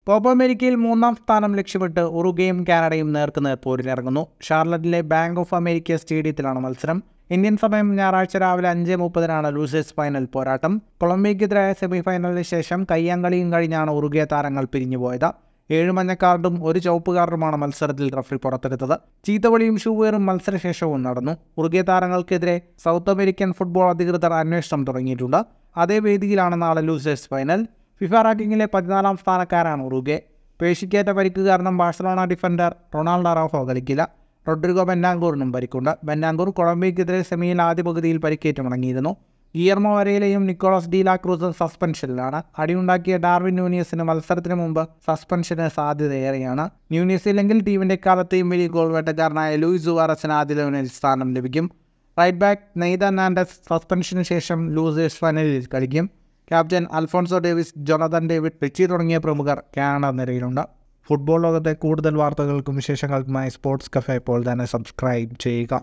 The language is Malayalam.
കോപ്പ അമേരിക്കയിൽ മൂന്നാം സ്ഥാനം ലക്ഷ്യമിട്ട് ഉറുഗ്വേയും കാനഡയും നേർക്കുനേർ പോരിനിറങ്ങുന്നു. ഷാർലറ്റിലെ ബാങ്ക് ഓഫ് അമേരിക്ക സ്റ്റേഡിയത്തിലാണ് മത്സരം. ഇന്ത്യൻ സമയം ഞായറാഴ്ച രാവിലെ 5:30 ലൂസേഴ്സ് ഫൈനൽ പോരാട്ടം. കൊളംബിയയ്ക്കെതിരായ സെമിഫൈനലിന് ശേഷം കയ്യാങ്കളിയും കഴിഞ്ഞാണ് ഉറുഗ്വേ താരങ്ങൾ പിരിഞ്ഞുപോയത്. 7 മഞ്ഞ കാർഡും 1 ചുവപ്പ് കാർഡുമാണ് മത്സരത്തിൽ റഫറി പുറത്തെടുത്തത്. ചീത്തവിളിയും ഷൂവേറും മത്സരശേഷവും നടന്നു. ഉറുഗ്വേ താരങ്ങൾക്കെതിരെ സൗത്ത് അമേരിക്കൻ ഫുട്ബോൾ അധികൃതർ അന്വേഷണം തുടങ്ങിയിട്ടുണ്ട്. അതേ വേദിയിലാണ് നാളെ ലൂസേഴ്സ് ഫൈനൽ. ഫിഫ റാങ്കിങ്ങിലെ 14ാം സ്ഥാനക്കാരാണ് ഉറുഗ്വേ. പേശിക്കേറ്റ പരിക്ക് കാരണം ബാഴ്സലോണ ഡിഫൻഡർ റൊണാൾഡോ അറൗഹോ കളിക്കില്ല. റോഡ്രിഗോ ബെന്റാങ്കൂറിനും പരിക്കുണ്ട്. ബെന്റാങ്കൂർ കൊളംബിയയ്ക്കെതിരെ സെമിയിൽ ആദ്യ പകുതിയിൽ പരിക്കേറ്റ് മടങ്ങിയിരുന്നു. ഗിയർമോ വരയിലെയും നിക്കോളസ് ഡി ലാ ക്രൂസും സസ്പെൻഷനിലാണ്. അടിയുണ്ടാക്കിയ ഡാർവിൻ ന്യൂനിയസിന് മത്സരത്തിന് മുമ്പ് സസ്പെൻഷന് സാധ്യതയേറെയാണ്. ന്യൂനിയസ് ഇല്ലെങ്കിൽ ടീമിന്റെ കാലത്തെയും വലിയ ഗോൾ വേട്ടക്കാരനായ ലൂയിസ് സുവാരസിന് ആദ്യ 11-ൽ സ്ഥാനം ലഭിക്കും. റൈറ്റ് ബാക്ക് നെയ്തൻ ആൻഡേഴ്സ് സസ്പെൻഷന് ശേഷം ലൂസേഴ്സ് ഫൈനലിൽ കളിക്കും. Captain Alphonso Davies, Jonathan David, Richie തുടങ്ങിയ പ്രമുഖർ കാനഡ നിരയിലുണ്ട്. ഫുട്ബോൾ ലോകത്തെ കൂടുതൽ വാർത്തകൾക്കും വിശേഷങ്ങൾക്കുമായി സ്പോർട്സ് കഫേ ഇപ്പോൾ തന്നെ സബ്സ്ക്രൈബ് ചെയ്യുക.